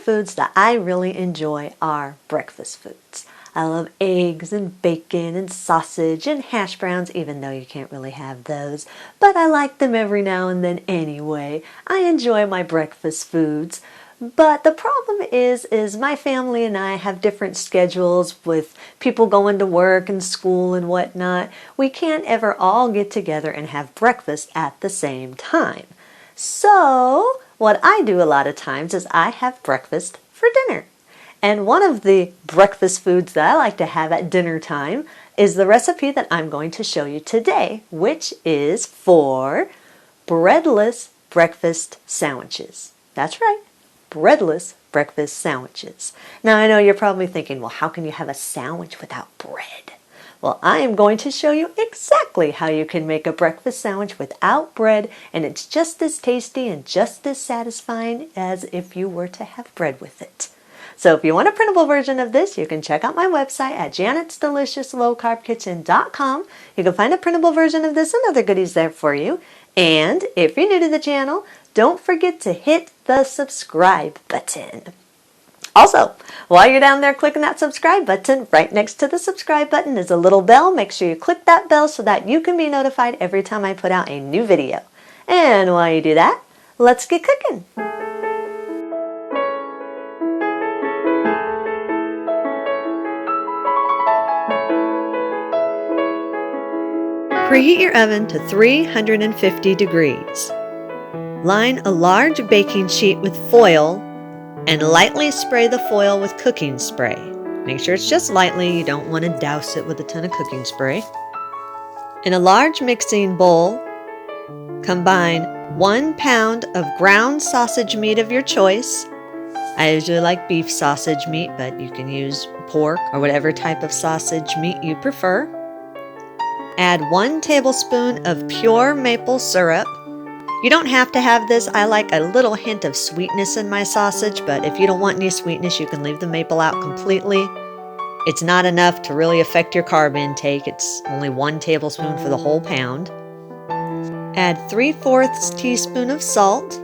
foods that I really enjoy are breakfast foods. I love eggs and bacon and sausage and hash browns, even though you can't really have those. But I like them every now and then anyway. I enjoy my breakfast foods. But the problem is my family and I have different schedules with people going to work and school and whatnot. We can't ever all get together and have breakfast at the same time. So what I do a lot of times is I have breakfast for dinner. And one of the breakfast foods that I like to have at dinner time is the recipe that I'm going to show you today, which is for breadless breakfast sandwiches. That's right, breadless breakfast sandwiches. Now I know you're probably thinking, well, how can you have a sandwich without bread? Well, I am going to show you exactly how you can make a breakfast sandwich without bread, and it's just as tasty and just as satisfying as if you were to have bread with it. So if you want a printable version of this, you can check out my website at janetsdeliciouslowcarbkitchen.com. You can find a printable version of this and other goodies there for you. And if you're new to the channel, don't forget to hit the subscribe button. Also, while you're down there clicking that subscribe button, right next to the subscribe button is a little bell. Make sure you click that bell so that you can be notified every time I put out a new video. And while you do that, let's get cooking. Preheat your oven to 350 degrees. Line a large baking sheet with foil and lightly spray the foil with cooking spray. Make sure it's just lightly, you don't want to douse it with a ton of cooking spray. In a large mixing bowl, combine 1 pound of ground sausage meat of your choice. I usually like beef sausage meat, but you can use pork or whatever type of sausage meat you prefer. Add 1 tablespoon of pure maple syrup. You don't have to have this. I like a little hint of sweetness in my sausage, but if you don't want any sweetness, you can leave the maple out completely. It's not enough to really affect your carb intake. It's only 1 tablespoon for the whole pound. Add 3/4 teaspoon of salt,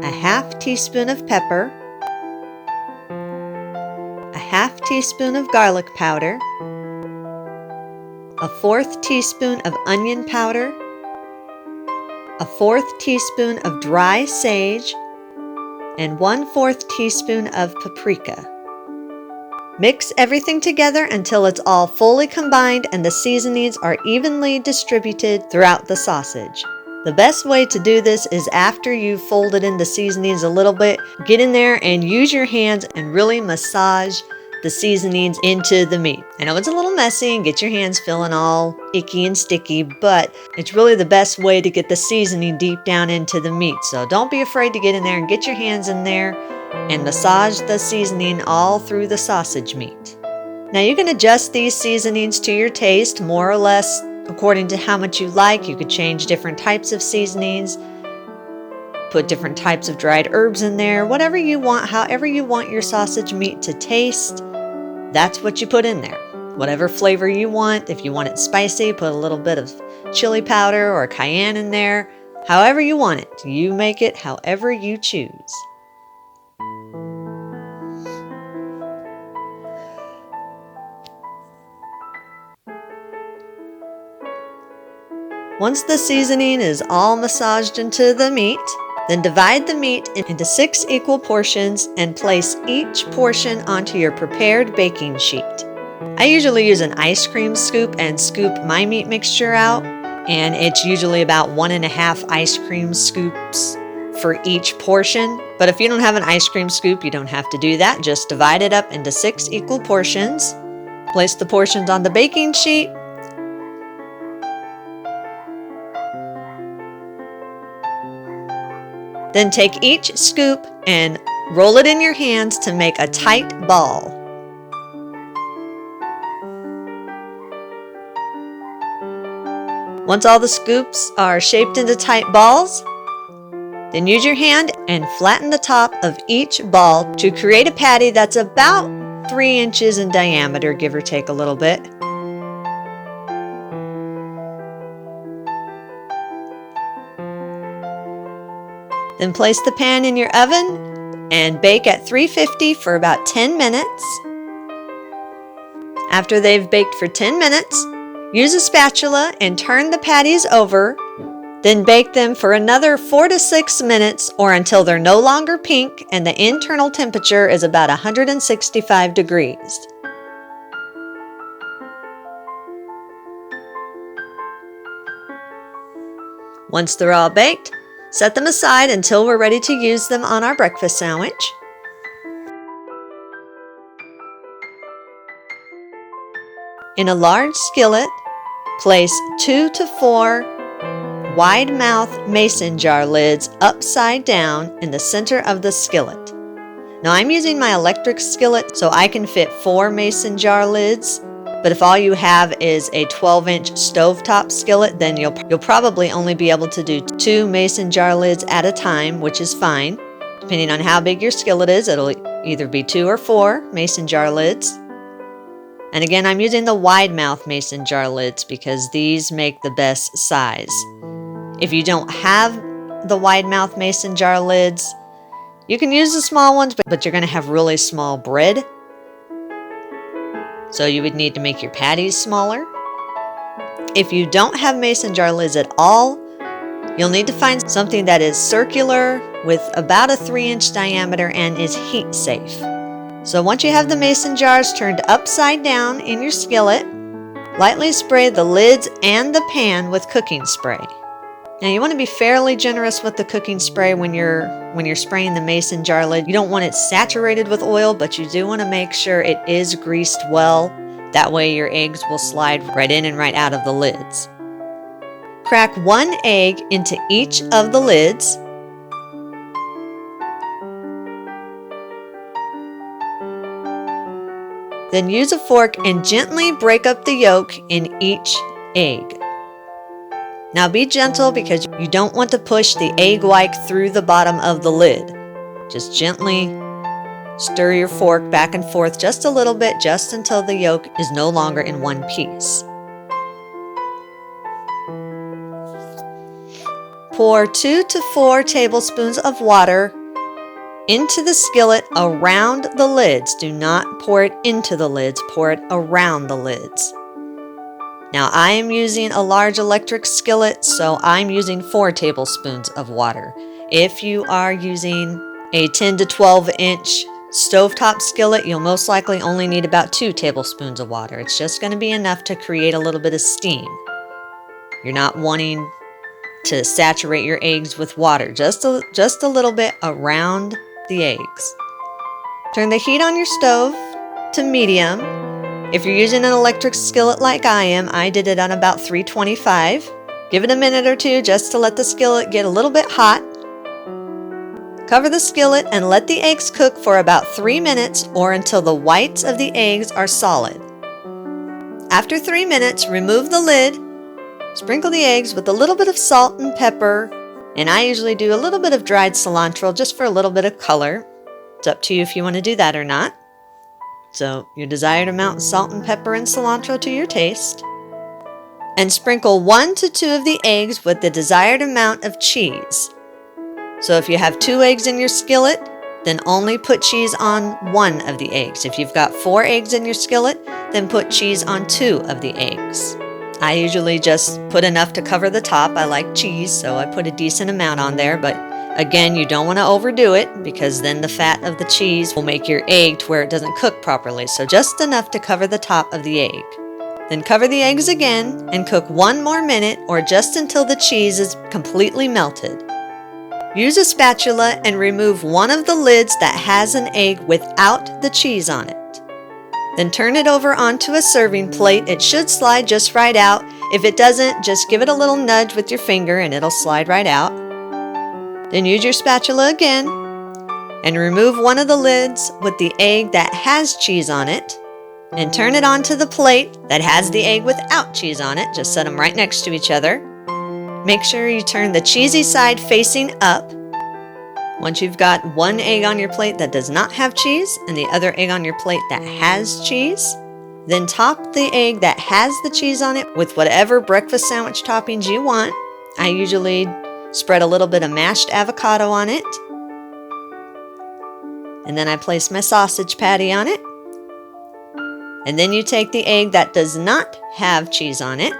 a half teaspoon of pepper, a half teaspoon of garlic powder, a 1/4 teaspoon of onion powder, a 1/4 teaspoon of dry sage, and 1/4 teaspoon of paprika. Mix everything together until it's all fully combined and the seasonings are evenly distributed throughout the sausage. The best way to do this is after you've folded in the seasonings a little bit, get in there and use your hands and really massage the seasonings into the meat. I know it's a little messy and get your hands feeling all icky and sticky, but it's really the best way to get the seasoning deep down into the meat. So don't be afraid to get in there and get your hands in there and massage the seasoning all through the sausage meat. Now you can adjust these seasonings to your taste, more or less according to how much you like. You could change different types of seasonings, put different types of dried herbs in there, whatever you want, however you want your sausage meat to taste. That's what you put in there. Whatever flavor you want. If you want it spicy, put a little bit of chili powder or cayenne in there. However you want it. You make it however you choose. Once the seasoning is all massaged into the meat, then divide the meat into 6 equal portions and place each portion onto your prepared baking sheet. I usually use an ice cream scoop and scoop my meat mixture out, and it's usually about 1.5 ice cream scoops for each portion. But if you don't have an ice cream scoop, you don't have to do that. Just divide it up into 6 equal portions. Place the portions on the baking sheet. Then take each scoop and roll it in your hands to make a tight ball. Once all the scoops are shaped into tight balls, then use your hand and flatten the top of each ball to create a patty that's about 3 inches in diameter, give or take a little bit. Then place the pan in your oven and bake at 350 for about 10 minutes. After they've baked for 10 minutes, use a spatula and turn the patties over. Then bake them for another 4 to 6 minutes or until they're no longer pink and the internal temperature is about 165 degrees. Once they're all baked, set them aside until we're ready to use them on our breakfast sandwich. In a large skillet, place 2 to 4 wide-mouth mason jar lids upside down in the center of the skillet. Now I'm using my electric skillet so I can fit 4 mason jar lids, but if all you have is a 12-inch stovetop skillet, then you'll probably only be able to do 2 mason jar lids at a time, which is fine. Depending on how big your skillet is, it'll either be 2 or 4 mason jar lids. And again, I'm using the wide-mouth mason jar lids because these make the best size. If you don't have the wide-mouth mason jar lids, you can use the small ones, but you're going to have really small bread. So you would need to make your patties smaller. If you don't have mason jar lids at all, you'll need to find something that is circular with about a 3-inch diameter and is heat safe. So once you have the mason jars turned upside down in your skillet, lightly spray the lids and the pan with cooking spray. Now you want to be fairly generous with the cooking spray when you're spraying the mason jar lid. You don't want it saturated with oil, but you do want to make sure it is greased well. That way your eggs will slide right in and right out of the lids. Crack 1 egg into each of the lids. Then use a fork and gently break up the yolk in each egg. Now be gentle because you don't want to push the egg white through the bottom of the lid. Just gently stir your fork back and forth just a little bit, just until the yolk is no longer in one piece. Pour 2 to 4 tablespoons of water into the skillet around the lids. Do not pour it into the lids, pour it around the lids. Now I am using a large electric skillet, so I'm using 4 tablespoons of water. If you are using a 10 to 12-inch stovetop skillet, you'll most likely only need about 2 tablespoons of water. It's just going to be enough to create a little bit of steam. You're not wanting to saturate your eggs with water, just a little bit around the eggs. Turn the heat on your stove to medium. If you're using an electric skillet like I am, I did it on about 325. Give it a minute or two just to let the skillet get a little bit hot. Cover the skillet and let the eggs cook for about 3 minutes or until the whites of the eggs are solid. After 3 minutes, remove the lid. Sprinkle the eggs with a little bit of salt and pepper, and I usually do a little bit of dried cilantro just for a little bit of color. It's up to you if you want to do that or not. So your desired amount of salt and pepper and cilantro to your taste. And sprinkle 1 to 2 of the eggs with the desired amount of cheese. So if you have 2 eggs in your skillet, then only put cheese on 1 of the eggs. If you've got 4 eggs in your skillet, then put cheese on 2 of the eggs. I usually just put enough to cover the top. I like cheese, so I put a decent amount on there, but again, you don't want to overdo it because then the fat of the cheese will make your egg to where it doesn't cook properly. So just enough to cover the top of the egg. Then cover the eggs again and cook 1 more minute or just until the cheese is completely melted. Use a spatula and remove 1 of the lids that has an egg without the cheese on it. Then turn it over onto a serving plate. It should slide just right out. If it doesn't, just give it a little nudge with your finger and it'll slide right out. Then use your spatula again and remove 1 of the lids with the egg that has cheese on it and turn it onto the plate that has the egg without cheese on it. Just set them right next to each other. Make sure you turn the cheesy side facing up. Once you've got 1 egg on your plate that does not have cheese and the other egg on your plate that has cheese, then top the egg that has the cheese on it with whatever breakfast sandwich toppings you want. I usually Spread a little bit of mashed avocado on it. And then I place my sausage patty on it. And then you take the egg that does not have cheese on it.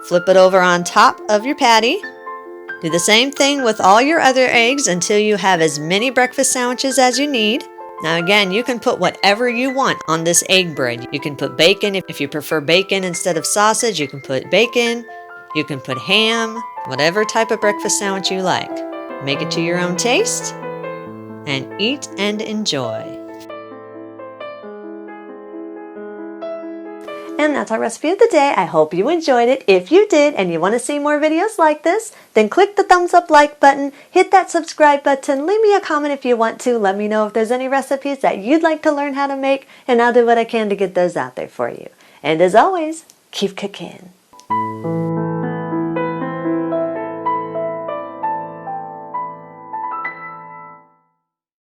Flip it over on top of your patty. Do the same thing with all your other eggs until you have as many breakfast sandwiches as you need. Now again, you can put whatever you want on this egg bread. You can put bacon if you prefer bacon instead of sausage. You can put bacon. You can put ham. Whatever type of breakfast sandwich you like. Make it to your own taste and eat and enjoy. And that's our recipe of the day. I hope you enjoyed it. If you did and you want to see more videos like this, then click the thumbs up like button, hit that subscribe button, leave me a comment if you want to. Let me know if there's any recipes that you'd like to learn how to make, and I'll do what I can to get those out there for you. And as always, keep cooking.